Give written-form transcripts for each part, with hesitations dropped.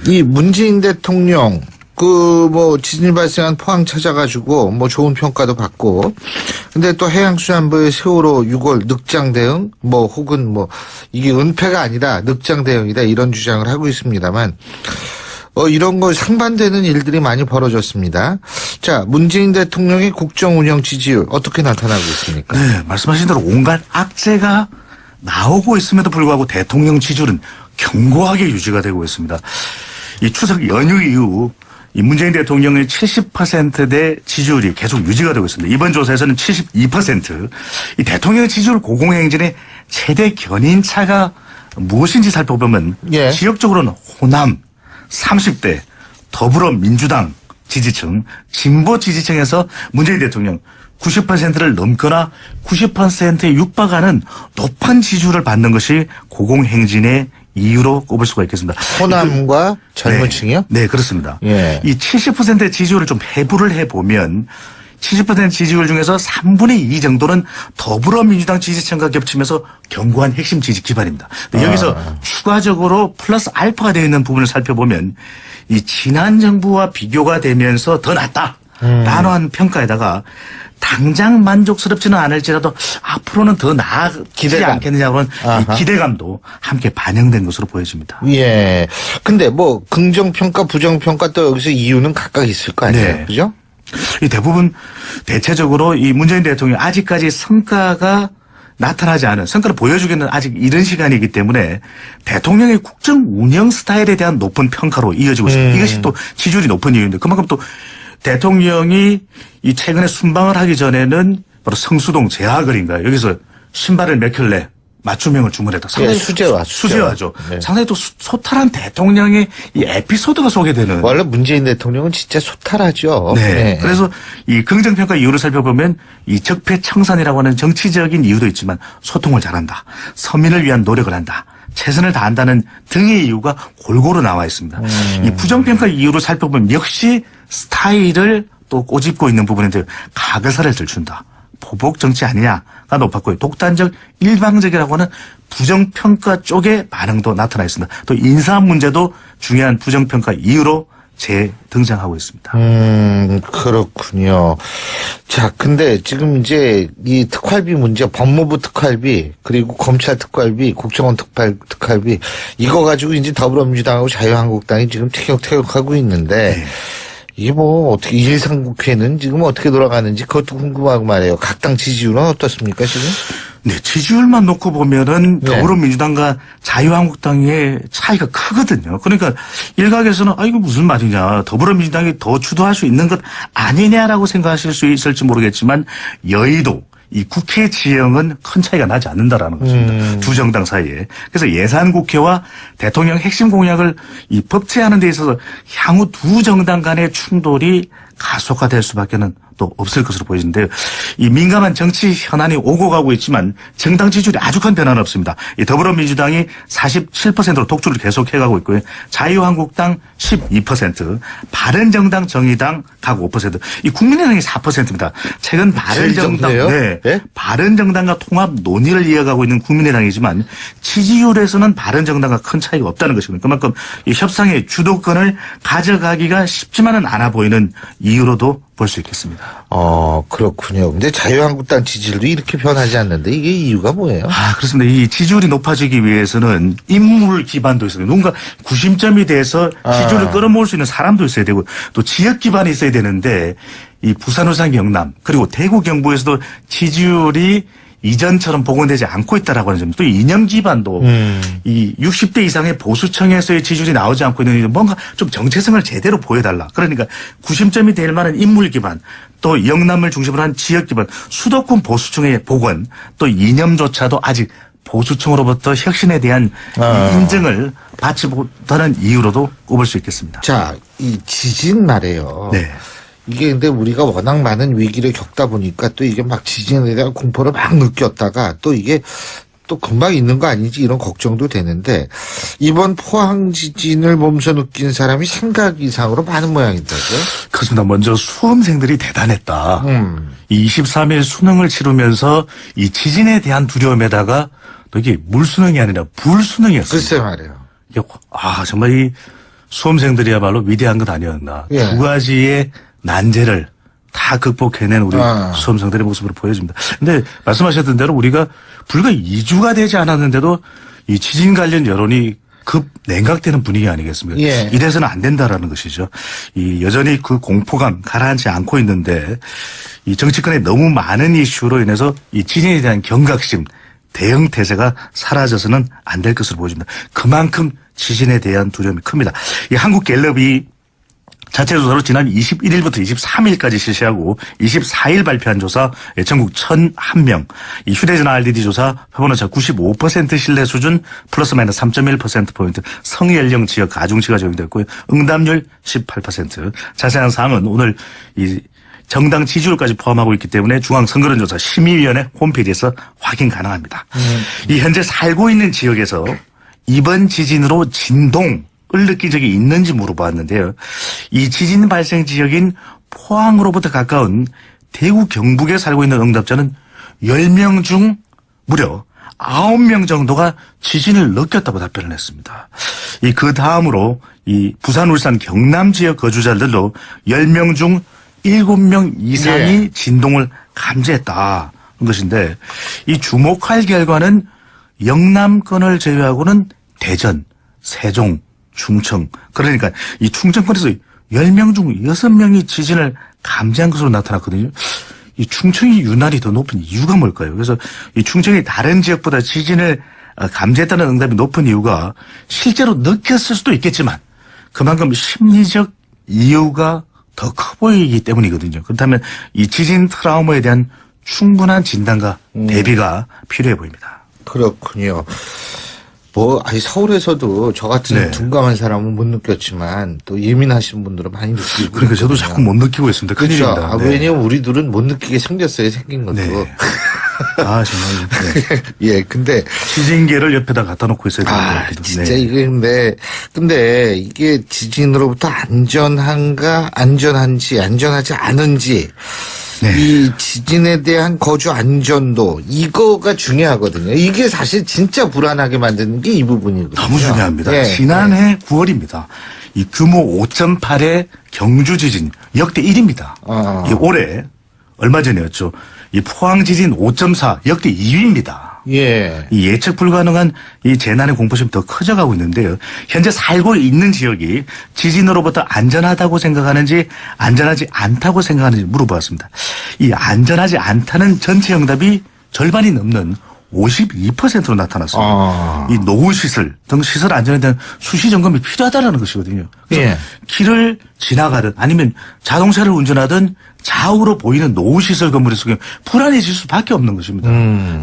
이 문재인 대통령 지진이 발생한 포항 찾아가지고 좋은 평가도 받고, 근데 또 해양수산부의 세월호 6월 늑장 대응 혹은 이게 은폐가 아니라 늑장 대응이다 이런 주장을 하고 있습니다만, 이런 거 상반되는 일들이 많이 벌어졌습니다. 자, 문재인 대통령의 국정 운영 지지율 어떻게 나타나고 있습니까? 네, 말씀하신 대로 온갖 악재가 나오고 있음에도 불구하고 대통령 지지율은 견고하게 유지가 되고 있습니다. 이 추석 연휴 이후 이 문재인 대통령의 70%대 지지율이 계속 유지가 되고 있습니다. 이번 조사에서는 72%. 이 대통령 지지율 고공행진의 최대 견인차가 무엇인지 살펴보면 예. 지역적으로는 호남 30대, 더불어민주당 지지층, 진보 지지층에서 문재인 대통령 90%를 넘거나 90%에 육박하는 높은 지지율을 받는 것이 고공행진의 이유로 꼽을 수가 있겠습니다. 호남과 젊은 층이요? 네, 그렇습니다. 예. 이 70%의 지지율을 좀 배분을 해보면 70% 지지율 중에서 3분의 2 정도는 더불어민주당 지지층과 겹치면서 견고한 핵심 지지 기반입니다. 여기서 추가적으로 플러스 알파가 되어 있는 부분을 살펴보면 이 지난 정부와 비교가 되면서 더 낫다. 라는 평가에다가 당장 만족스럽지는 않을지라도 앞으로는 더 나아지지 않겠느냐고는 이 기대감도 함께 반영된 것으로 보여집니다. 예. 근데 긍정평가, 부정평가 또 여기서 이유는 각각 있을 거 아니에요. 네. 그죠? 이 대부분 대체적으로 이 문재인 대통령 아직까지 성과가 나타나지 않은, 성과를 보여주기는 아직 이른 시간이기 때문에 대통령의 국정 운영 스타일에 대한 높은 평가로 이어지고 있습니다. 이것이 또 지지율이 높은 이유인데, 그만큼 또 대통령이 이 최근에 순방을 하기 전에는 바로 성수동 제하거리인가요? 여기서 신발을 몇 켤레 맞춤형을 주문했다. 상당히 수제화죠. 네. 상당히 또 소탈한 대통령의 이 에피소드가 소개되는. 원래 문재인 대통령은 진짜 소탈하죠. 네. 네. 그래서 이 긍정평가 이유를 살펴보면 이 적폐청산이라고 하는 정치적인 이유도 있지만 소통을 잘한다. 서민을 위한 노력을 한다. 최선을 다한다는 등의 이유가 골고루 나와 있습니다. 이 부정평가 이유를 살펴보면 역시 스타일을 또 꼬집고 있는 부분인데 가그사를 들춘다. 보복 정치 아니냐가 높았고요. 독단적 일방적이라고 하는 부정평가 쪽의 반응도 나타나 있습니다. 또 인사 문제도 중요한 부정평가 이유로 재등장하고 있습니다. 그렇군요. 자, 근데 지금 이제 이 특활비 문제, 법무부 특활비, 그리고 검찰 특활비, 국정원 특활비, 이거 가지고 이제 더불어민주당하고 자유한국당이 지금 티격태격하고 있는데, 네. 이게 어떻게 일상국회는 지금 어떻게 돌아가는지 그것도 궁금하고 말이에요. 각 당 지지율은 어떻습니까, 지금? 네, 지지율만 놓고 보면은 네. 더불어민주당과 자유한국당의 차이가 크거든요. 그러니까 일각에서는 이거 무슨 말이냐. 더불어민주당이 더 주도할 수 있는 것 아니냐라고 생각하실 수 있을지 모르겠지만 여의도 이 국회 지형은 큰 차이가 나지 않는다라는 것입니다. 두 정당 사이에. 그래서 예산국회와 대통령 핵심 공약을 이 법제하는 데 있어서 향후 두 정당 간의 충돌이 가속화될 수밖에는 또 없을 것으로 보이는데요. 이 민감한 정치 현안이 오고 가고 있지만 정당 지지율이 아주 큰 변화는 없습니다. 이 더불어민주당이 47%로 독주를 계속해가고 있고요. 자유한국당 12%, 바른정당, 정의당 각 5%, 이 국민의당이 4%입니다. 최근 바른정당, 네? 바른정당과 통합 논의를 이어가고 있는 국민의당이지만 지지율에서는 바른정당과 큰 차이가 없다는 것입니다. 그만큼 이 협상의 주도권을 가져가기가 쉽지만은 않아 보이는 이유로도 볼 수 있겠습니다. 그렇군요. 근데 자유한국당 지지율도 이렇게 변하지 않는데 이게 이유가 뭐예요? 그렇습니다. 이 지지율이 높아지기 위해서는 인물 기반도 있어요. 누군가 구심점이 돼서 지지율을 끌어모을 수 있는 사람도 있어야 되고 또 지역 기반이 있어야 되는데 이 부산, 울산, 경남 그리고 대구, 경북에서도 지지율이 이전처럼 복원되지 않고 있다라고 하는 점, 또 이념 기반도 이 60대 이상의 보수층에서의 지지율이 나오지 않고 있는 뭔가 좀 정체성을 제대로 보여달라. 그러니까 구심점이 될 만한 인물 기반, 또 영남을 중심으로 한 지역 기반, 수도권 보수층의 복원, 또 이념조차도 아직 보수층으로부터 혁신에 대한 인정을 받지 못하는 이유로도 꼽을 수 있겠습니다. 자, 이 지진 말이에요. 네. 이게 근데 우리가 워낙 많은 위기를 겪다 보니까 또 이게 막 지진에 대한 공포를 막 느꼈다가 또 이게 또 금방 있는 거 아니지 이런 걱정도 되는데 이번 포항 지진을 몸소 느낀 사람이 생각 이상으로 많은 모양이더라고요. 그렇습니다. 먼저 수험생들이 대단했다. 이 23일 수능을 치르면서 이 지진에 대한 두려움에다가 또 이게 물수능이 아니라 불수능이었습니다. 글쎄 말이에요. 정말 이 수험생들이야말로 위대한 것 아니었나. 예. 두 가지의 난제를 다 극복해낸 우리 아. 수험생들의 모습으로 보여집니다. 근데 말씀하셨던 대로 우리가 불과 2주가 되지 않았는데도 이 지진 관련 여론이 급 냉각되는 분위기 아니겠습니까? 예. 이래서는 안 된다라는 것이죠. 이 여전히 그 공포감 가라앉지 않고 있는데 이 정치권의 너무 많은 이슈로 인해서 이 지진에 대한 경각심, 대응 태세가 사라져서는 안 될 것으로 보여집니다. 그만큼 지진에 대한 두려움이 큽니다. 이 한국갤럽이 자체 조사로 지난 21일부터 23일까지 실시하고 24일 발표한 조사 전국 1,001명, 이 휴대전화 RDD 조사 표본오차 95% 신뢰 수준 플러스 마이너스 3.1%포인트 성연령 지역 가중치가 적용됐고요. 응답률 18%. 자세한 사항은 오늘 이 정당 지지율까지 포함하고 있기 때문에 중앙선거론조사 심의위원회 홈페이지에서 확인 가능합니다. 이 현재 살고 있는 지역에서 이번 지진으로 진동을 느낀 적이 있는지 물어봤는데요. 이 지진 발생 지역인 포항으로부터 가까운 대구 경북에 살고 있는 응답자는 10명 중 무려 9명 정도가 지진을 느꼈다고 답변을 했습니다. 그 다음으로 이 부산, 울산, 경남 지역 거주자들도 10명 중 7명 이상이 네. 진동을 감지했다는 것인데 이 주목할 결과는 영남권을 제외하고는 대전, 세종, 충청, 그러니까 이 충청권에서 10명 중 6명이 지진을 감지한 것으로 나타났거든요. 이 충청이 유난히 더 높은 이유가 뭘까요? 그래서 이 충청이 다른 지역보다 지진을 감지했다는 응답이 높은 이유가 실제로 느꼈을 수도 있겠지만 그만큼 심리적 이유가 더 커 보이기 때문이거든요. 그렇다면 이 지진 트라우마에 대한 충분한 진단과 대비가 필요해 보입니다. 그렇군요. 아니, 서울에서도 저 같은 네. 둔감한 사람은 못 느꼈지만 또 예민하신 분들은 많이 느끼고. 그러니까 저도 있거든요. 자꾸 못 느끼고 있습니다. 그렇죠. 큰일입니다. 네. 왜냐면 우리들은 못 느끼게 생겼어요. 생긴 것도. 네. 아, 정말. 네. 예, 근데. 지진계를 옆에다 갖다 놓고 있어야 되는 것 같기도. 진짜 네. 이게 근데 이게 지진으로부터 안전한지 안전하지 않은지 네. 이 지진에 대한 거주 안전도 이거가 중요하거든요. 이게 사실 진짜 불안하게 만드는 게 이 부분이거든요. 너무 중요합니다. 예. 지난해 9월입니다. 이 규모 5.8의 경주 지진 역대 1위입니다. 이 올해 얼마 전이었죠. 이 포항 지진 5.4 역대 2위입니다. 예. 이 예측 불가능한 이 재난의 공포심이 더 커져가고 있는데요. 현재 살고 있는 지역이 지진으로부터 안전하다고 생각하는지 안전하지 않다고 생각하는지 물어보았습니다. 이 안전하지 않다는 전체 응답이 절반이 넘는 52%로 나타났습니다. 이 노후시설 등 시설 안전에 대한 수시 점검이 필요하다는 것이거든요. 그래서 예. 길을 지나가든 아니면 자동차를 운전하든 좌우로 보이는 노후시설 건물에 속에 불안해질 수밖에 없는 것입니다.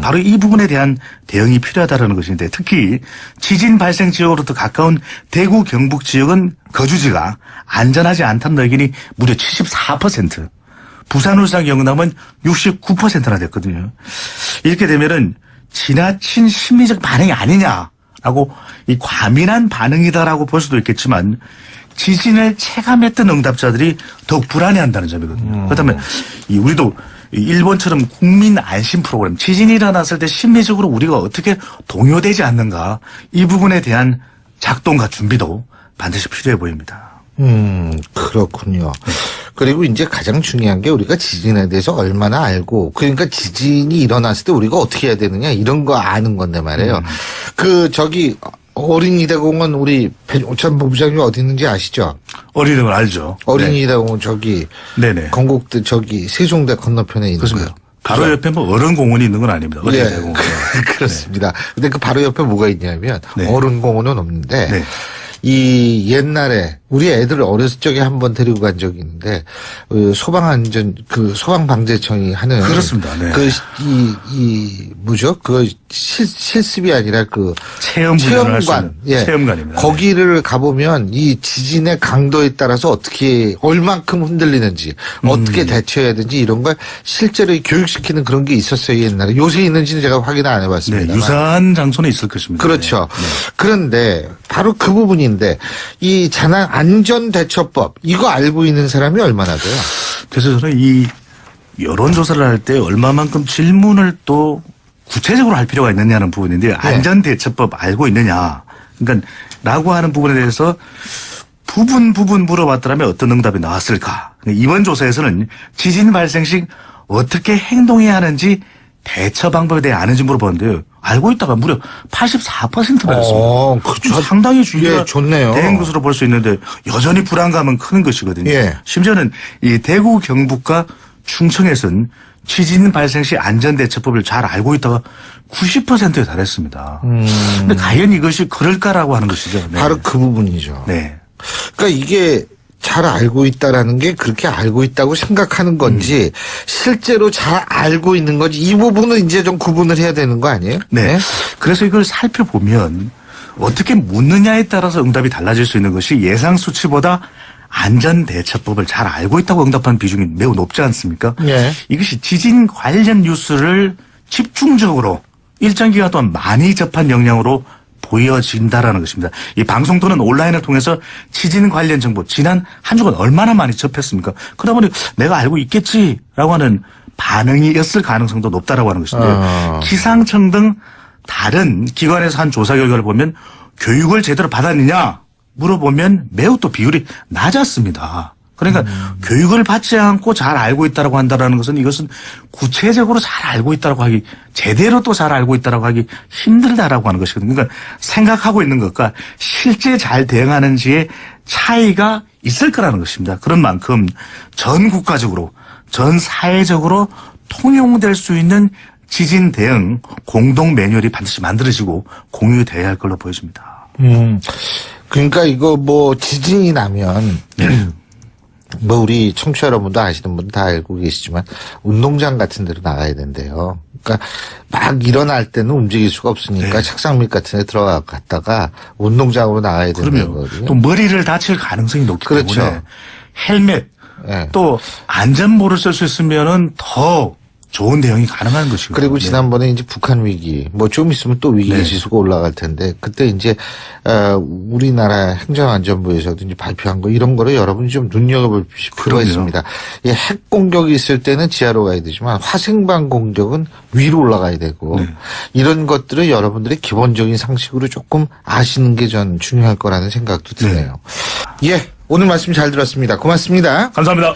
바로 이 부분에 대한 대응이 필요하다는 것인데 특히 지진 발생 지역으로부터 가까운 대구 경북 지역은 거주지가 안전하지 않다는 의견이 무려 74%, 부산, 울산, 경남은 69%나 됐거든요. 이렇게 되면은 지나친 심리적 반응이 아니냐라고 이 과민한 반응이다라고 볼 수도 있겠지만 지진을 체감했던 응답자들이 더욱 불안해한다는 점이거든요. 그렇다면 우리도 일본처럼 국민 안심 프로그램, 지진이 일어났을 때 심리적으로 우리가 어떻게 동요되지 않는가 이 부분에 대한 작동과 준비도 반드시 필요해 보입니다. 그렇군요. 그리고 이제 가장 중요한 게 우리가 지진에 대해서 얼마나 알고, 그러니까 지진이 일어났을 때 우리가 어떻게 해야 되느냐, 이런 거 아는 건데 말이에요. 어린이대공원 우리 배종찬 본부장님 어디 있는지 아시죠? 어린이대공원 알죠. 어린이대공원 네네. 건국대 세종대 건너편에 있는 그렇습니다. 거예요. 바로 옆에 뭐 어른공원이 있는 건 아닙니다. 어린이대공원. 그렇습니다. 근데 그 바로 옆에 뭐가 있냐면 네. 어른공원은 없는데 네. 이 옛날에 우리 애들 어렸을 적에 한번 데리고 간 적이 있는데 소방방재청이 하는 그렇습니다. 네. 실습이 아니라 체험관. 예. 체험관입니다. 거기를 가보면 이 지진의 강도에 따라서 어떻게 얼만큼 흔들리는지 어떻게 대처해야 되는지 이런 걸 실제로 교육시키는 그런 게 있었어요 옛날에. 요새 있는지는 제가 확인 안 해봤습니다. 네, 유사한 장소는 있을 것입니다. 그렇죠. 네. 그런데 바로 그 부분인데 이 재난 안전대처법 이거 알고 있는 사람이 얼마나 돼요? 그래서 저는 이 여론조사를 할 때 얼마만큼 질문을 또 구체적으로 할 필요가 있느냐는 부분인데 안전대처법 알고 있느냐. 그러니까 라고 하는 부분에 대해서 부분 물어봤더라면 어떤 응답이 나왔을까? 이번 조사에서는 지진 발생 시 어떻게 행동해야 하는지 대처 방법에 대해 아는지 물어봤는데요. 알고 있다가 무려 84%나 였습니다. 그렇죠. 상당히 주의가 예, 좋네요. 된 것으로 볼 수 있는데 여전히 불안감은 큰 것이거든요. 예. 심지어는 이 대구, 경북과 충청에서는 지진 발생 시 안전대처법을 잘 알고 있다가 90%에 달했습니다. 근데 과연 이것이 그럴까라고 하는 것이죠. 네. 바로 그 부분이죠. 네. 그러니까 이게 잘 알고 있다라는 게 그렇게 알고 있다고 생각하는 건지 실제로 잘 알고 있는 건지 이 부분은 이제 좀 구분을 해야 되는 거 아니에요? 네. 그래서 이걸 살펴보면 어떻게 묻느냐에 따라서 응답이 달라질 수 있는 것이 예상 수치보다 안전대처법을 잘 알고 있다고 응답한 비중이 매우 높지 않습니까? 예. 이것이 지진 관련 뉴스를 집중적으로 일정 기간 동안 많이 접한 역량으로 보여진다라는 것입니다. 이 방송 또는 온라인을 통해서 지진 관련 정보 지난 한 주간 얼마나 많이 접했습니까? 그러다 보니 내가 알고 있겠지라고 하는 반응이었을 가능성도 높다라고 하는 것인데 기상청 등 다른 기관에서 한 조사 결과를 보면 교육을 제대로 받았느냐 물어보면 매우 또 비율이 낮았습니다. 그러니까 교육을 받지 않고 잘 알고 있다라고 한다라는 것은 이것은 구체적으로 잘 알고 있다라고 하기 제대로 또 잘 알고 있다라고 하기 힘들다라고 하는 것이거든요. 그러니까 생각하고 있는 것과 실제 잘 대응하는지의 차이가 있을 거라는 것입니다. 그런 만큼 전 국가적으로 전 사회적으로 통용될 수 있는 지진 대응 공동 매뉴얼이 반드시 만들어지고 공유돼야 할 걸로 보여집니다. 그러니까 이거 뭐 지진이 나면 뭐 우리 청취자 여러분도 아시는 분 다 알고 계시지만 운동장 같은 데로 나가야 된대요. 그러니까 막 일어날 때는 움직일 수가 없으니까 네. 책상 밑 같은 데 들어갔다가 운동장으로 나가야 된다는 그러면 거거든요. 또 머리를 다칠 가능성이 높기 그렇죠. 때문에 헬멧 네. 또 안전모를 쓸 수 있으면은 더 좋은 대응이 가능한 것이고. 그리고 지난번에 이제 북한 위기, 뭐 좀 있으면 또 위기 네. 지수가 올라갈 텐데, 그때 이제, 우리나라 행정안전부에서도 이제 발표한 거, 이런 거를 여러분이 좀 눈여겨볼 필요가 그럼요. 있습니다. 이 핵 공격이 있을 때는 지하로 가야 되지만, 화생방 공격은 위로 올라가야 되고, 네. 이런 것들을 여러분들이 기본적인 상식으로 조금 아시는 게 전 중요할 거라는 생각도 드네요. 예, 오늘 말씀 잘 들었습니다. 고맙습니다. 감사합니다.